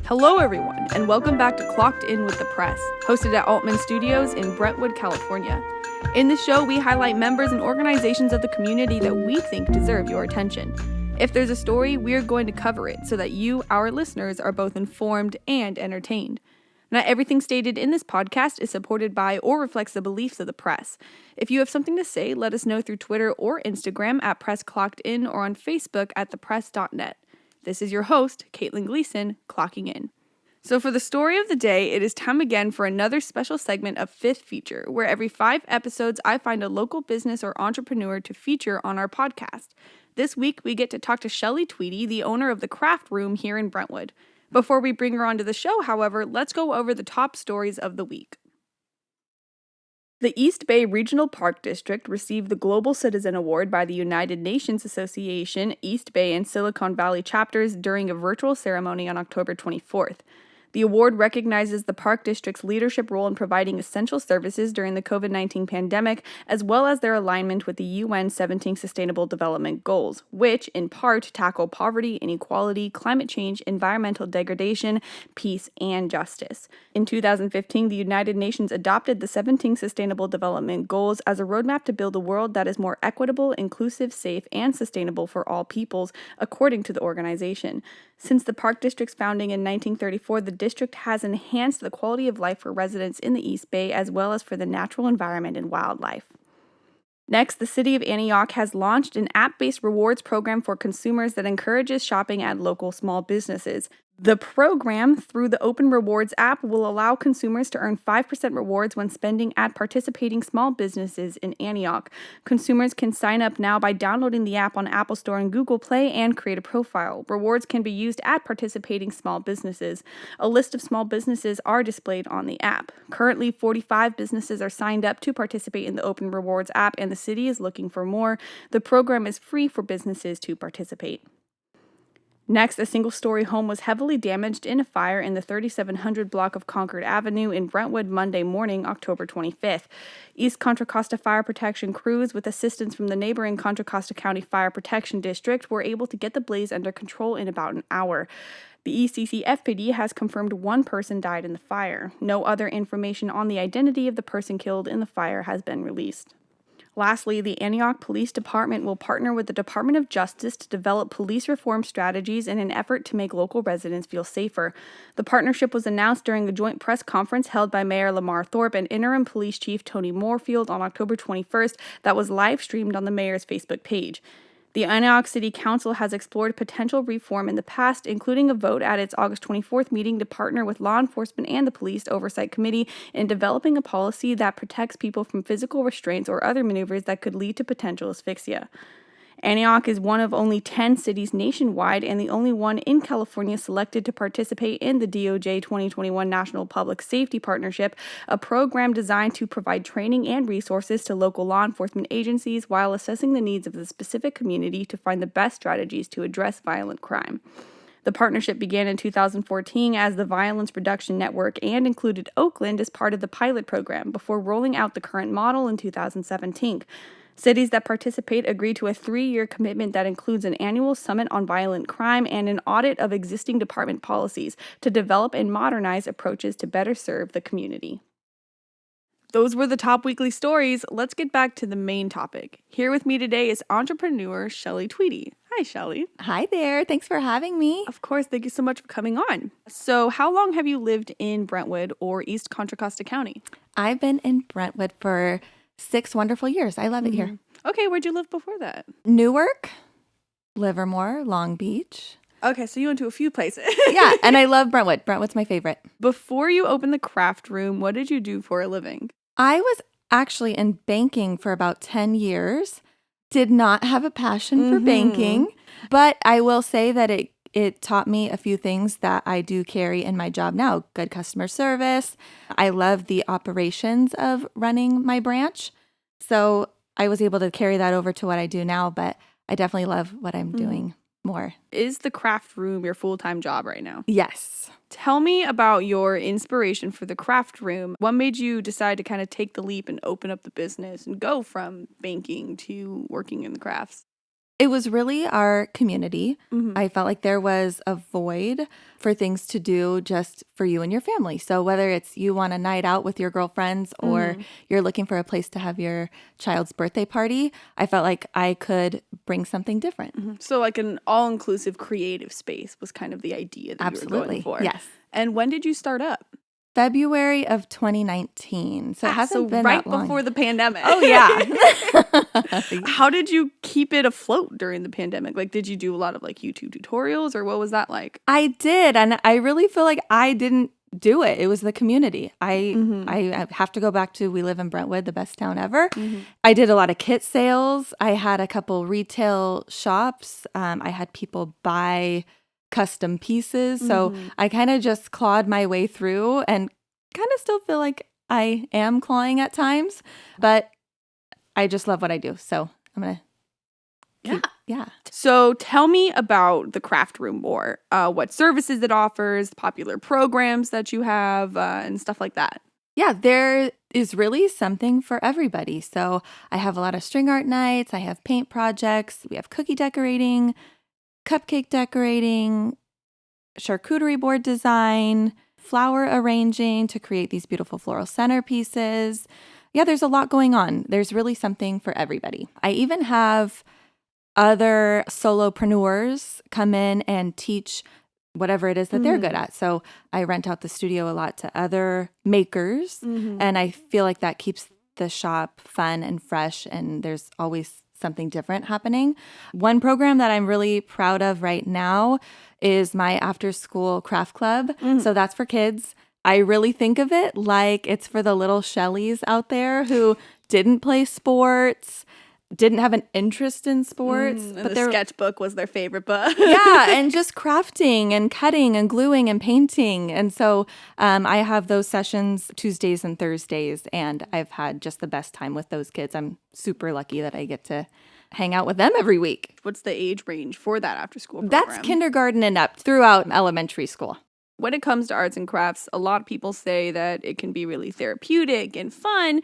Hello, everyone, and welcome back to Clocked In with the Press, hosted at Altman Studios in Brentwood, California. In this show, we highlight members and organizations of the community that we think deserve your attention. If there's a story, we're going to cover it so that you, our listeners, are both informed and entertained. Not everything stated in this podcast is supported by or reflects the beliefs of the press. If you have something to say, let us know through Twitter or Instagram at PressClockedIn or on Facebook at thepress.net. This is your host, Caitlin Gleason, clocking in. So for the story of the day, it is time again for another special segment of Fifth Feature, where every 5 episodes I find a local business or entrepreneur to feature on our podcast. This week, we get to talk to Shelly Tweedy, the owner of the Craft Room here in Brentwood. Before we bring her onto the show, however, let's go over the top stories of the week. The East Bay Regional Park District received the Global Citizen Award by the United Nations Association East Bay and Silicon Valley chapters during a virtual ceremony on October 24th. The award recognizes the Park District's leadership role in providing essential services during the COVID-19 pandemic, as well as their alignment with the UN 17 Sustainable Development Goals, which, in part, tackle poverty, inequality, climate change, environmental degradation, peace, and justice. In 2015, the United Nations adopted the 17 Sustainable Development Goals as a roadmap to build a world that is more equitable, inclusive, safe, and sustainable for all peoples, according to the organization. Since the Park District's founding in 1934, the district has enhanced the quality of life for residents in the East Bay as well as for the natural environment and wildlife. Next, the city of Antioch has launched an app-based rewards program for consumers that encourages shopping at local small businesses. The program, through the Open Rewards app, will allow consumers to earn 5% rewards when spending at participating small businesses in Antioch. Consumers can sign up now by downloading the app on Apple Store and Google Play and create a profile. Rewards can be used at participating small businesses. A list of small businesses are displayed on the app. Currently, 45 businesses are signed up to participate in the Open Rewards app, and the city is looking for more. The program is free for businesses to participate. Next, a single-story home was heavily damaged in a fire in the 3700 block of Concord Avenue in Brentwood Monday morning, October 25th. East Contra Costa Fire Protection crews, with assistance from the neighboring Contra Costa County Fire Protection District, were able to get the blaze under control in about an hour. The ECC FPD has confirmed 1 person died in the fire. No other information on the identity of the person killed in the fire has been released. Lastly, the Antioch Police Department will partner with the Department of Justice to develop police reform strategies in an effort to make local residents feel safer. The partnership was announced during a joint press conference held by Mayor Lamar Thorpe and Interim Police Chief Tony Moorfield on October 21st that was live-streamed on the mayor's Facebook page. The Antioch City Council has explored potential reform in the past, including a vote at its August 24th meeting to partner with law enforcement and the Police Oversight Committee in developing a policy that protects people from physical restraints or other maneuvers that could lead to potential asphyxia. Antioch is one of only 10 cities nationwide and the only one in California selected to participate in the DOJ 2021 National Public Safety Partnership, a program designed to provide training and resources to local law enforcement agencies while assessing the needs of the specific community to find the best strategies to address violent crime. The partnership began in 2014 as the Violence Reduction Network and included Oakland as part of the pilot program before rolling out the current model in 2017. Cities that participate agree to a 3-year commitment that includes an annual summit on violent crime and an audit of existing department policies to develop and modernize approaches to better serve the community. Those were the top weekly stories. Let's get back to the main topic. Here with me today is entrepreneur Shelly Tweedy. Hi, Shelly. Hi there. Thanks for having me. Of course. Thank you so much for coming on. So how long have you lived in Brentwood or East Contra Costa County? I've been in Brentwood for 6 wonderful years. I love it here. Okay, where'd you live before that? Newark, Livermore, Long Beach. Okay, so you went to a few places. Yeah, and I love Brentwood. Brentwood's my favorite. Before you opened the Craft Room, what did you do for a living? I was actually in banking for about 10 years. Did not have a passion for banking, but I will say that it taught me a few things that I do carry in my job now. Good customer service. I love the operations of running my branch. So I was able to carry that over to what I do now, but I definitely love what I'm doing more. Is the Craft Room your full-time job right now? Yes. Tell me about your inspiration for the Craft Room. What made you decide to kind of take the leap and open up the business and go from banking to working in the crafts? It was really our community. Mm-hmm. I felt like there was a void for things to do just for you and your family. So whether it's you want a night out with your girlfriends or you're looking for a place to have your child's birthday party, I felt like I could bring something different. So like an all-inclusive creative space was kind of the idea that you were going for. Yes. And when did you start up? February of 2019. So it hasn't been right that long. before the pandemic. Oh, yeah. How did you keep it afloat during the pandemic? Like, did you do a lot of like YouTube tutorials or what was that like? I did. And I really feel like I didn't do it. It was the community. I have to go back to, we live in Brentwood, the best town ever. I did a lot of kit sales. I had a couple retail shops. I had people buy custom pieces. So I kind of just clawed my way through and kind of still feel like I am clawing at times, but I just love what I do. So I'm going to Yeah. So tell me about the craft room more. What services it offers, popular programs that you have, and stuff like that. Yeah, there is really something for everybody. So I have a lot of string art nights. I have paint projects. We have cookie decorating, cupcake decorating, charcuterie board design, flower arranging to create these beautiful floral centerpieces. Yeah, there's a lot going on. There's really something for everybody. I even have other solopreneurs come in and teach whatever it is that they're good at. So I rent out the studio a lot to other makers, and I feel like that keeps the shop fun and fresh, and there's always something different happening. One program that I'm really proud of right now is my after-school craft club. So that's for kids. I really think of it like it's for the little Shellys out there who didn't play sports, didn't have an interest in sports. But the sketchbook was their favorite book. Yeah, and just crafting and cutting and gluing and painting. And so I have those sessions Tuesdays and Thursdays, and I've had just the best time with those kids. I'm super lucky that I get to hang out with them every week. What's the age range for that after-school program? That's kindergarten and up throughout elementary school. When it comes to arts and crafts, a lot of people say that it can be really therapeutic and fun,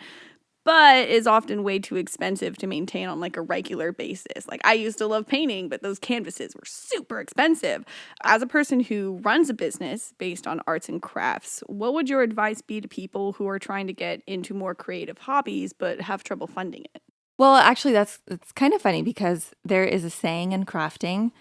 but is often way too expensive to maintain on like a regular basis. Like I used to love painting, but those canvases were super expensive. As a person who runs a business based on arts and crafts, what would your advice be to people who are trying to get into more creative hobbies but have trouble funding it? Well, actually, it's kind of funny because there is a saying in crafting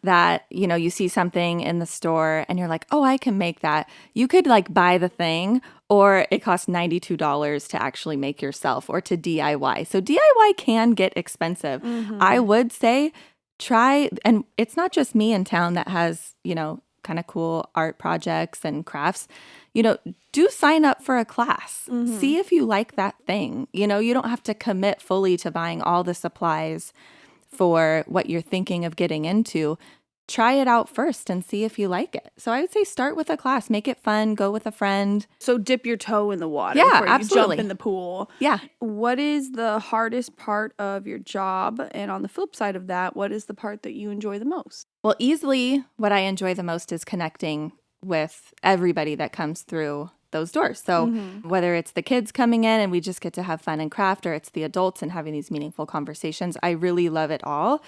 that, you know, you see something in the store and you're like, oh, I can make that. You could like buy the thing, or it costs $92 to actually make yourself or to DIY. So DIY can get expensive. I would say try, and it's not just me in town that has, you know, kind of cool art projects and crafts. You know, do sign up for a class. See if you like that thing. You know, you don't have to commit fully to buying all the supplies for what you're thinking of getting into. Try it out first and see if you like it. So I would say start with a class, make it fun, go with a friend. So dip your toe in the water before you jump in the pool. Yeah. What is the hardest part of your job? And on the flip side of that, what is the part that you enjoy the most? Well, easily what I enjoy the most is connecting with everybody that comes through those doors. So whether it's the kids coming in and we just get to have fun and craft, or it's the adults and having these meaningful conversations, I really love it all.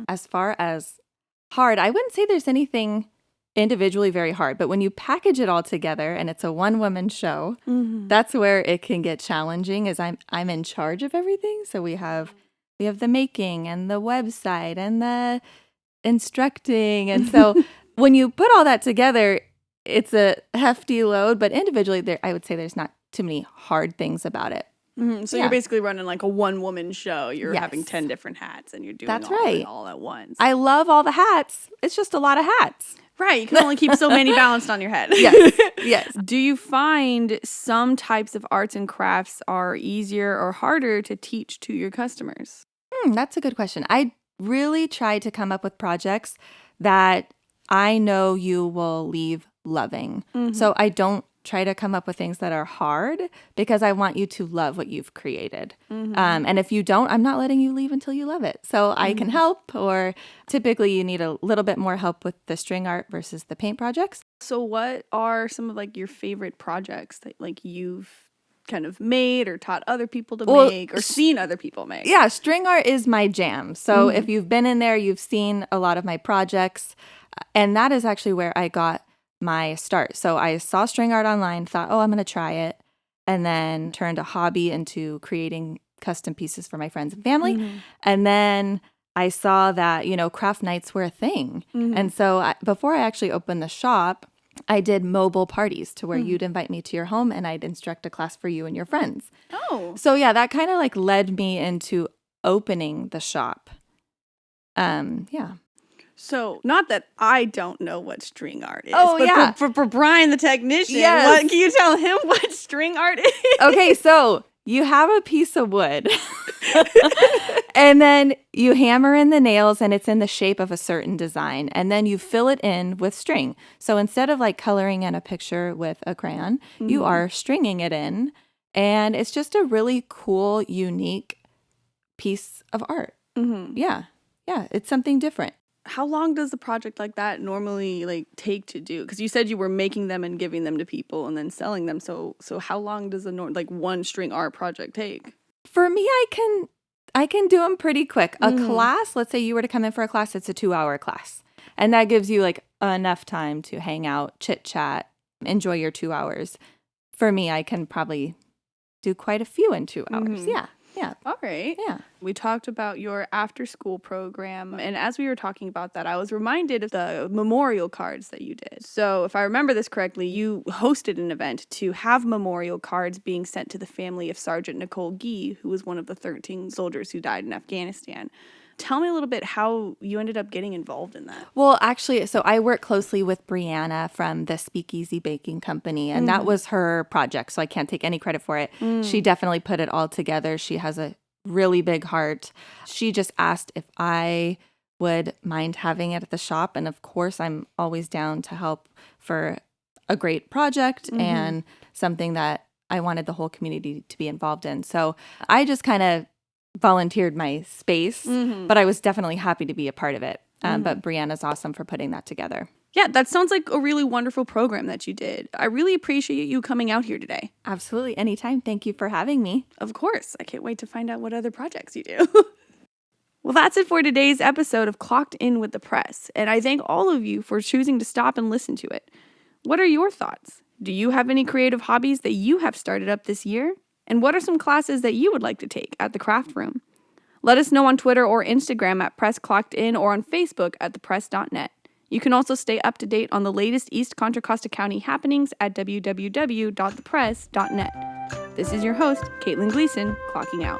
As far as hard, I wouldn't say there's anything individually very hard, but when you package it all together and it's a one-woman show, that's where it can get challenging, is I'm in charge of everything. So we have the making and the website and the instructing. And so when you put all that together, it's a hefty load, but individually, I would say there's not too many hard things about it. So you're basically running like a one-woman show. You're having 10 different hats and you're doing all at once. I love all the hats. It's just a lot of hats. Right. You can only keep so many balanced on your head. Yes. Do you find some types of arts and crafts are easier or harder to teach to your customers? That's a good question. I really try to come up with projects that I know you will leave loving. So I don't try to come up with things that are hard because I want you to love what you've created. And if you don't, I'm not letting you leave until you love it. So I can help, or typically you need a little bit more help with the string art versus the paint projects. So what are some of like your favorite projects that like you've kind of made or taught other people to make or seen other people make? Yeah, string art is my jam. So if you've been in there, you've seen a lot of my projects. And that is actually where I got my start. So I saw string art online, thought, oh, I'm going to try it. And then turned a hobby into creating custom pieces for my friends and family. And then I saw that, craft nights were a thing. And so before I actually opened the shop, I did mobile parties to where you'd invite me to your home and I'd instruct a class for you and your friends. Oh. So yeah, that kind of like led me into opening the shop. Yeah. So, not that I don't know what string art is. Oh, but yeah. For Brian, the technician, Yes. can you tell him what string art is? Okay, so you have a piece of wood and then you hammer in the nails and it's in the shape of a certain design. And then you fill it in with string. So instead of like coloring in a picture with a crayon, you are stringing it in. And it's just a really cool, unique piece of art. Yeah. Yeah. It's something different. How long does a project like that normally take to do? Because you said you were making them and giving them to people and then selling them. So how long does one string art project take? For me, I can do them pretty quick. A class, let's say you were to come in for a class, it's a 2-hour class. And that gives you like enough time to hang out, chit chat, enjoy your 2 hours. For me, I can probably do quite a few in 2 hours. Yeah. Yeah. All right. Yeah. We talked about your after school program. And as we were talking about that, I was reminded of the memorial cards that you did. So if I remember this correctly, you hosted an event to have memorial cards being sent to the family of Sergeant Nicole Gee, who was one of the 13 soldiers who died in Afghanistan. Tell me a little bit how you ended up getting involved in that. Well, actually, so I work closely with Brianna from the Speakeasy Baking Company, and that was her project, so I can't take any credit for it. She definitely put it all together. She has a really big heart. She just asked if I would mind having it at the shop, and of course, I'm always down to help for a great project and something that I wanted the whole community to be involved in. So I just kind of volunteered my space, but I was definitely happy to be a part of it. But Brianna's awesome for putting that together. Yeah, that sounds like a really wonderful program that you did. I really appreciate you coming out here today. Absolutely. Anytime. Thank you for having me. Of course. I can't wait to find out what other projects you do. Well, that's it for today's episode of Clocked In with the Press, and I thank all of you for choosing to stop and listen to it. What are your thoughts? Do you have any creative hobbies that you have started up this year? And what are some classes that you would like to take at the Craft Room? Let us know on Twitter or Instagram at PressClockedIn or on Facebook at thepress.net. You can also stay up to date on the latest East Contra Costa County happenings at www.thepress.net. This is your host, Caitlin Gleason, clocking out.